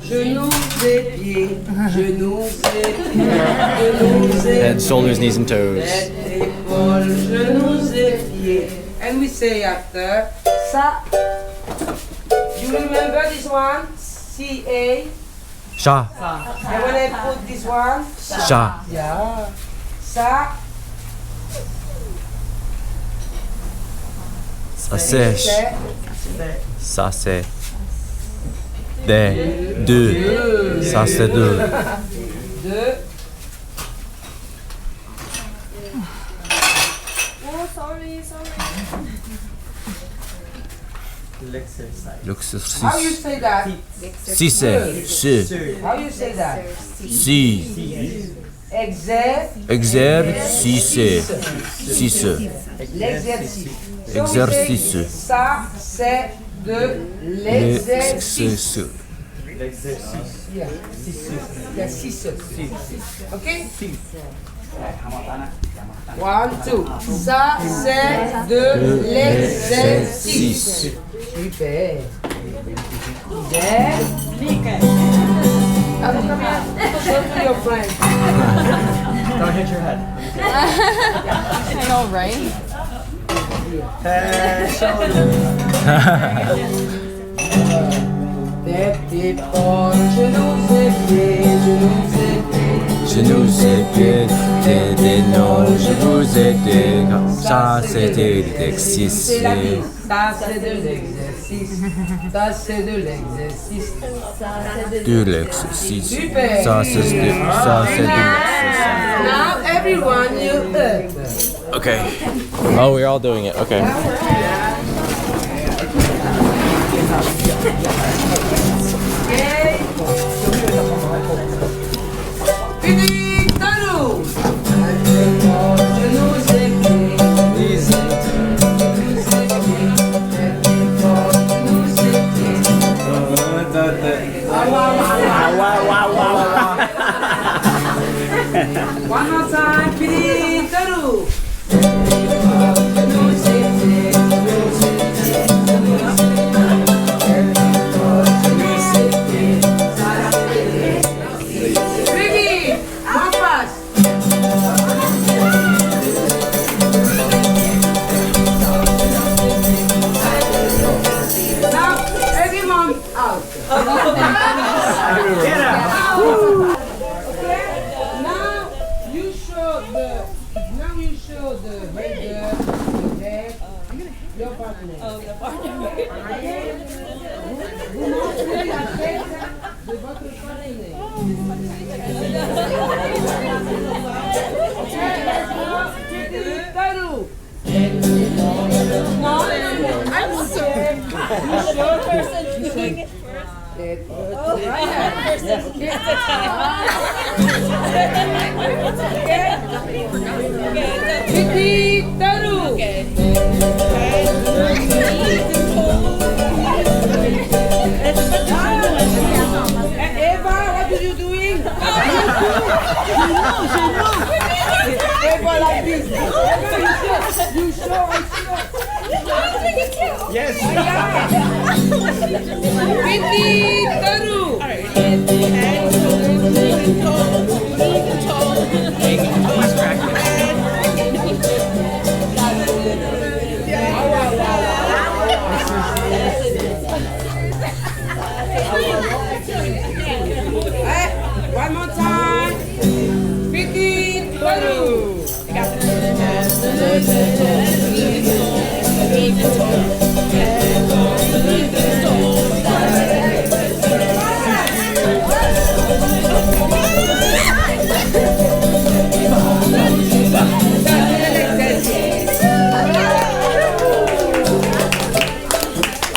genoux et pieds, genoux et pieds, Head, shoulders, knees, and toes. tête, épaules, genoux et pieds. And we say after, sa. You remember this one? C-A. Sha. And when I put this one, Sha. yeah. Sa. Ça sèche. Ça c'est. Des. Deux. Ça c'est deux. Deux. Oh, sorry. L'exercice. How you say that? Si c'est. Si. How you say that? Si. Exercice. Exercice. L'exercice. Exercice. Ça, c'est de l'exercice. L'exercice. Yeah. Yeah, six. Okay? One, two. Ça, c'est de l'exercice. Super. There. Come here. Show to your friend. Don't hit your head. I know, right? Head, shoulders. Tête, épaules, genoux et pieds, Genoux et pieds, tête et nos genoux et pieds. Ça c'est de l'exercice. Ça, c'est de l'exercice. Ça, c'est de l'exercice. De l'exercice. Super. Ça c'est de l'exercice. Now, everyone, you up. Okay. Oh, we're all doing it. Okay. Okay. Fini, talou. Genoux et pieds. One more time, fini, talou. Ricky, more fast. Now, everyone out. Get out. Okay? Now you show the header, the head, your partner. Oh, the partner. Okay? Vous montrez la tête de votre partenaire. Okay? Talou. No, I'm sorry. The person doing it first. Oh, Titi, Talou. Okay. Eva, what are you doing? Eva, like this. You show, I show. Yes. Titi, Talou. One more time. Titi, Talou.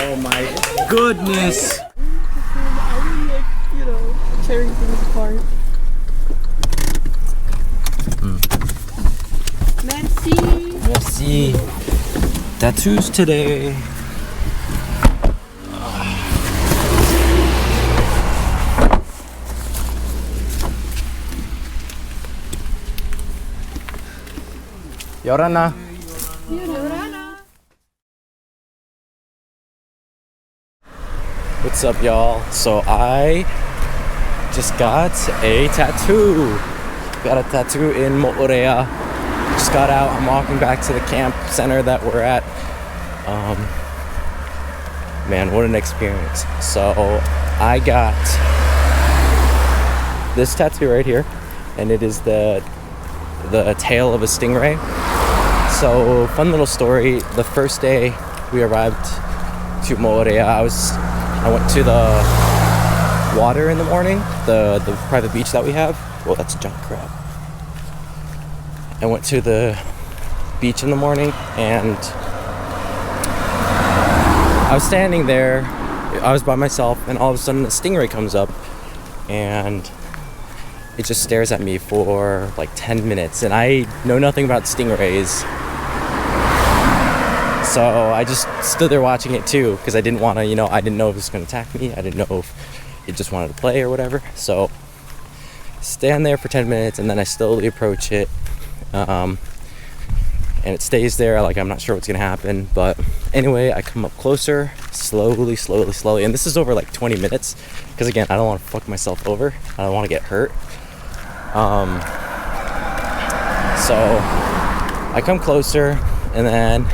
Oh my goodness. Tearing things apart. Merci. Merci. Tattoos today. Iaorana. What's up, y'all? So I just got a tattoo. Got a tattoo in Mo'orea. Just got out. I'm walking back to the camp center that we're at. Man, what an experience. So I got this tattoo right here, and it is the tail of a stingray. So fun little story. The first day we arrived to Mo'orea, I went to the water in the morning, the private beach that we have. Well, that's a giant crab. I went to the beach in the morning, and I was standing there. I was by myself, and all of a sudden a stingray comes up, and it just stares at me for like 10 minutes, and I know nothing about stingrays. So I just stood there watching it too, because I didn't want to, I didn't know if it was going to attack me. I didn't know if it just wanted to play or whatever. So stand there for 10 minutes, and then I slowly approach it. And it stays there, like I'm not sure what's going to happen. But anyway, I come up closer, slowly. And this is over like 20 minutes, because again, I don't want to fuck myself over. I don't want to get hurt. So I come closer, and then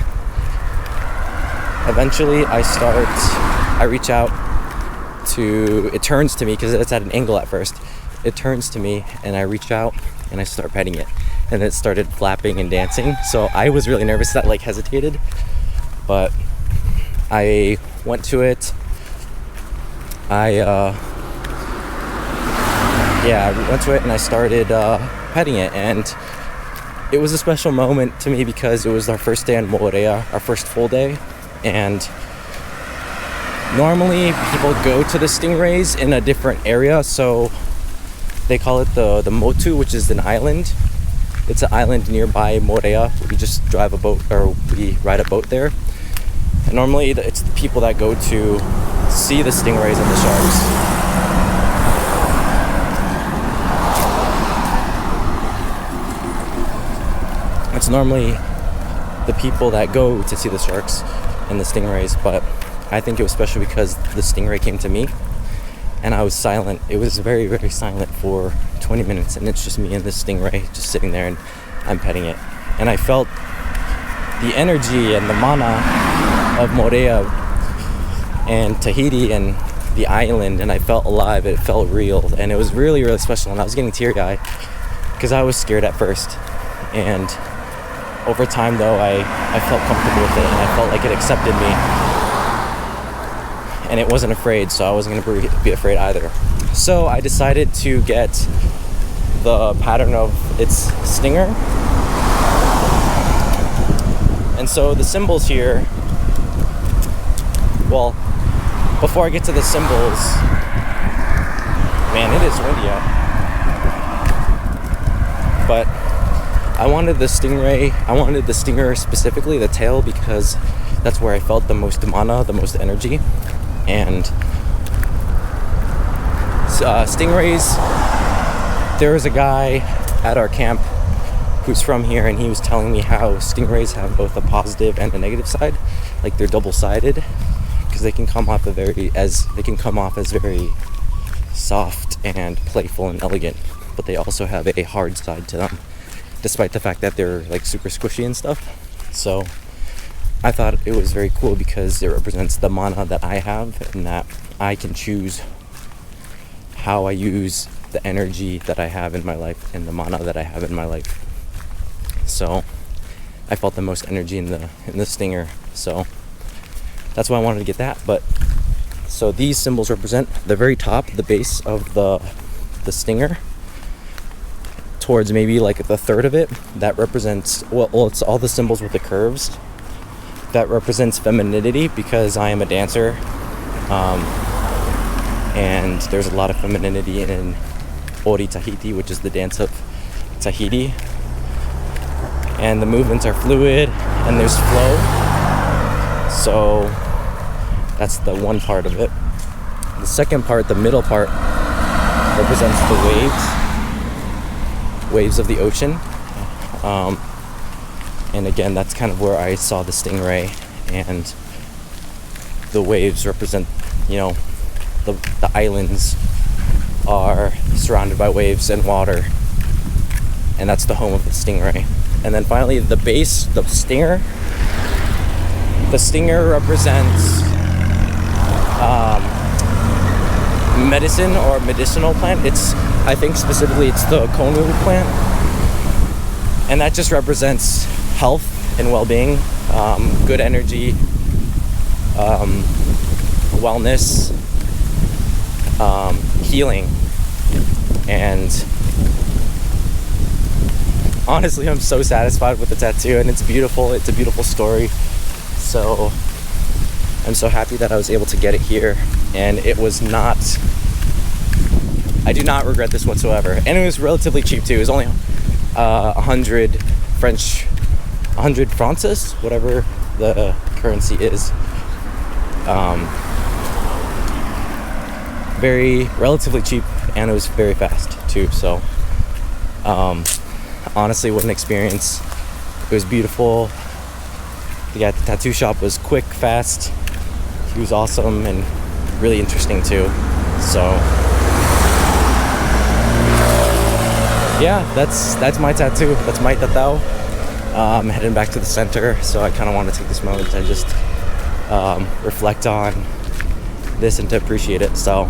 eventually I reach out to, it turns to me because it's at an angle at first. It turns to me, and I reach out and I start petting it, and it started flapping and dancing. So I was really nervous, that like hesitated, but I went to it. I went to it and I started petting it, and it was a special moment to me because it was our first day in Mo'orea, our first full day. And normally people go to the stingrays in a different area, so they call it the Motu, which is an island. It's an island nearby Mo'orea. We just drive a boat, or we ride a boat there. And normally it's the people that go to see the stingrays and the sharks. It's normally the people that go to see the sharks and the stingrays, but I think it was special because the stingray came to me, and I was silent. It was very, very silent for 20 minutes, and it's just me and this stingray just sitting there, and I'm petting it. And I felt the energy and the mana of Mo'orea and Tahiti and the island, and I felt alive. It felt real, and it was really, really special. And I was getting teary-eyed because I was scared at first, and over time though I felt comfortable with it, and I felt like it accepted me, and it wasn't afraid, so I wasn't going to be afraid either. So I decided to get the pattern of its stinger. And so the symbols here, well, before I get to the symbols, man, it is windy out. But I wanted the stinger specifically, the tail, because that's where I felt the most mana, the most energy. And stingrays, there was a guy at our camp who's from here, and he was telling me how stingrays have both a positive and a negative side, like they're double-sided, because they can come off as very soft and playful and elegant, but they also have a hard side to them, despite the fact that they're like super squishy and stuff. So I thought it was very cool because it represents the mana that I have, and that I can choose how I use the energy that I have in my life and the mana that I have in my life. So I felt the most energy in the stinger, so that's why I wanted to get that. But so these symbols represent the very top, the base of the stinger, towards maybe like the third of it. That represents, well, it's all the symbols with the curves. That represents femininity, because I am a dancer, and there's a lot of femininity in Ori Tahiti, which is the dance of Tahiti. And the movements are fluid, and there's flow. So that's the one part of it. The second part, the middle part, represents the waves of the ocean. And again, that's kind of where I saw the stingray, and the waves represent, the islands are surrounded by waves and water, and that's the home of the stingray. And then finally, the base, the stinger. The stinger represents medicine or medicinal plant. I think specifically it's the konu plant, and that just represents health and well-being, good energy, wellness, healing. And honestly, I'm so satisfied with the tattoo, and it's beautiful. It's a beautiful story. So I'm so happy that I was able to get it here, and it was not, I do not regret this whatsoever. And it was relatively cheap too. It was only 100 francs, whatever the currency is. Very relatively cheap, and it was very fast too. So honestly, what an experience. It was beautiful. The guy at the tattoo shop was quick, fast. He was awesome and really interesting too. So yeah, that's my tattoo. That's my Tatau. I'm heading back to the center, so I kind of want to take this moment to just reflect on this and to appreciate it. So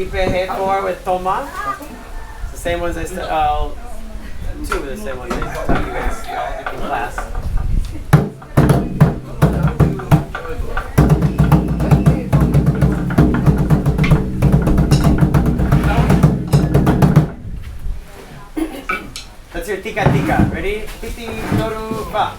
ipehe 4 with toma. It's the same ones I said. Two of the same ones I taught you guys in class. That's your tika tika. Ready? Titi toru ba.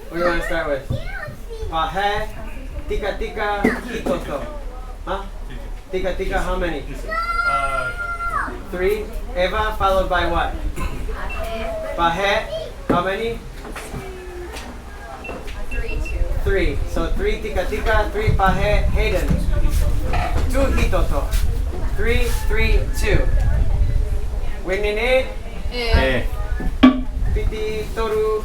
What do you want to start with? Pahe, tika tika, hitoto. Huh? Tika tika, how many? 3. Eva, followed by what? Pahe, how many? 3. So 3 tika tika, 3 pahe, Hayden. 2 hitoto. 3, 3, 2. Winine. Piti toru.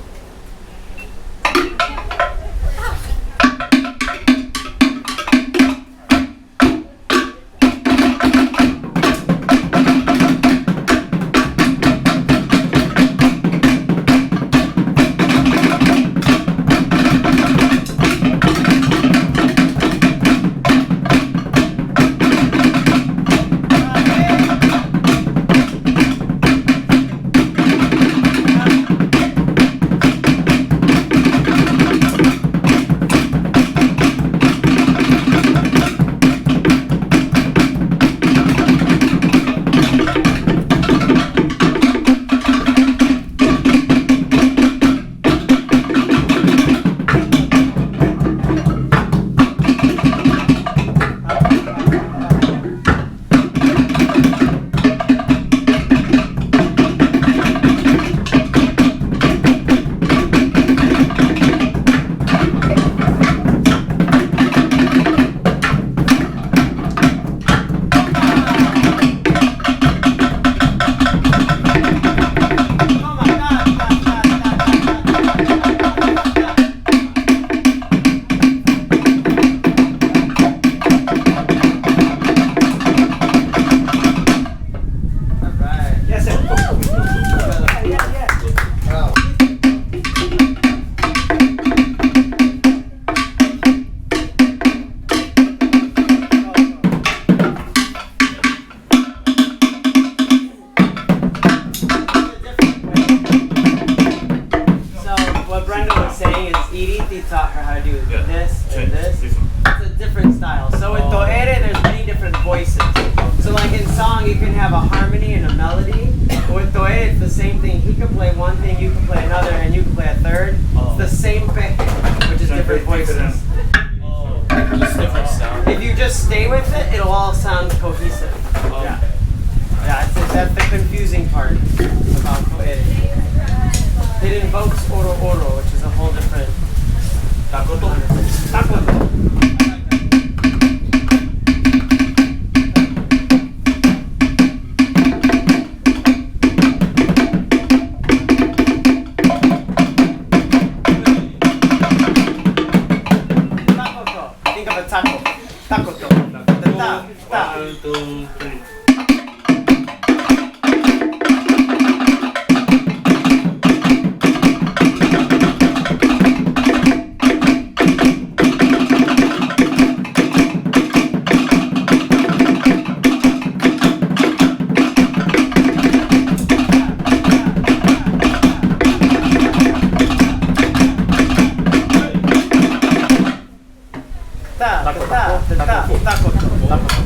Taught her how to do this and this. It's a different style. So in To'ere, there's many different voices. So like in song, you can have a harmony and a melody. But with To'ere, it's the same thing. He can play one thing, you can play another, and you can play a third. It's the same thing, which is different voices. Just different sound. If you just stay with it, it'll all sound cohesive. Yeah. That's the confusing part about To'ere. It invokes oro oro, which is a whole different. Takoto. Takoto. Think of a taco. Takoto. Ta. 1, 2, 3. Takoto.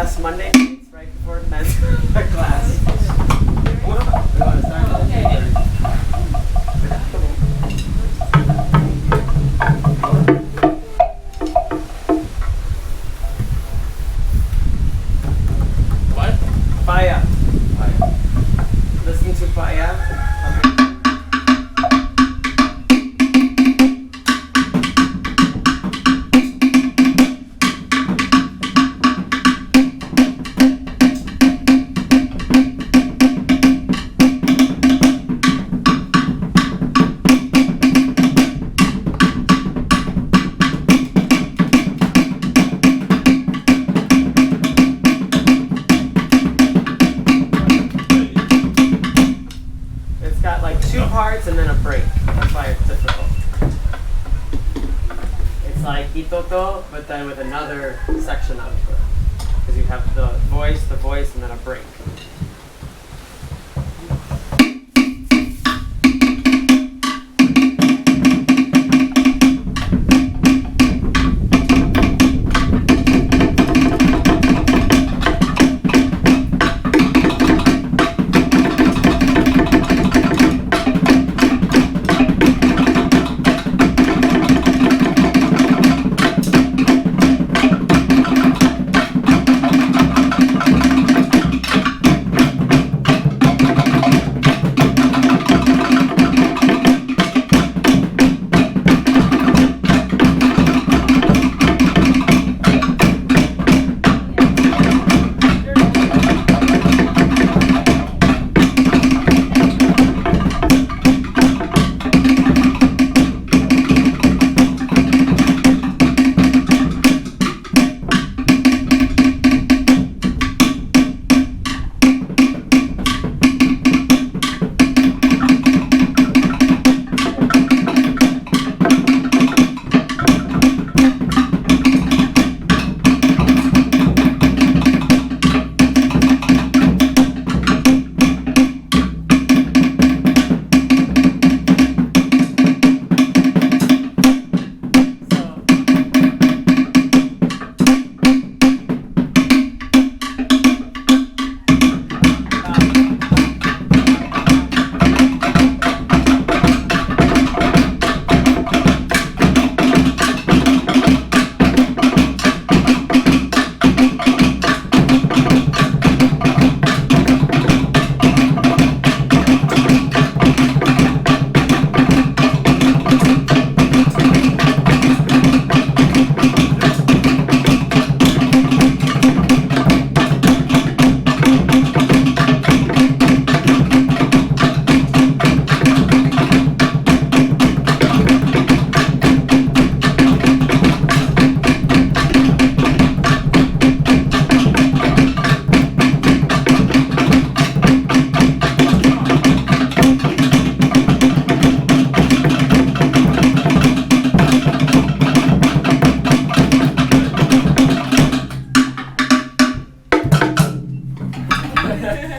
class Monday nights right before men's class. We want to start with the What? Paya. Listen to Paya. It's got like 2 parts and then a break. That's why it's difficult. It's like itoto, but then with another section of it. Because you have the voice, and then a break.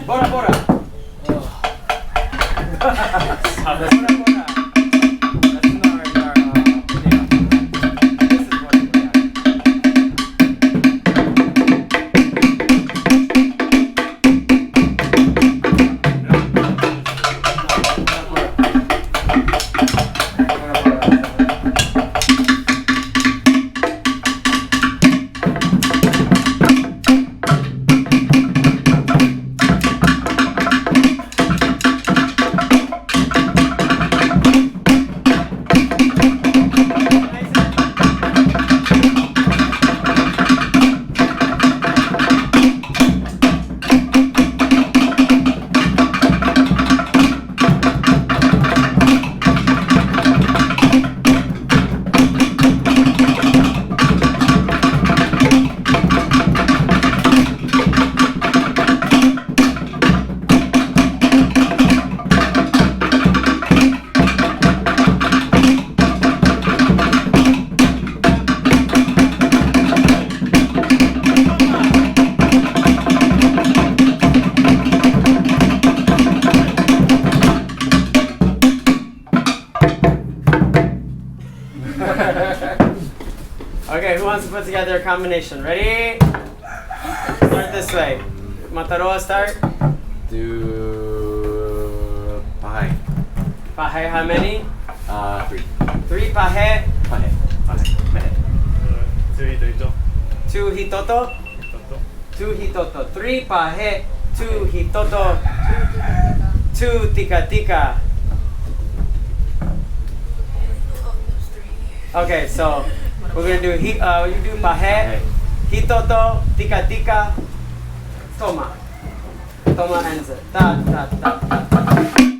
Bora, bora. Bora, bora. That's not our video. This is bora, bora. Okay, who wants to put together a combination? Ready? Start this way. Mataroa, start. Do pahe. Pahe, how many? 3. 3 pahe. Pahe. Mehe. Two hitoto. 2 hitoto. 3 pahe. 2 hitoto. 2 tika tika. Okay, so we're gonna do you do pahe, hitoto, tika tika, toma. Toma ends it. Ta ta ta ta.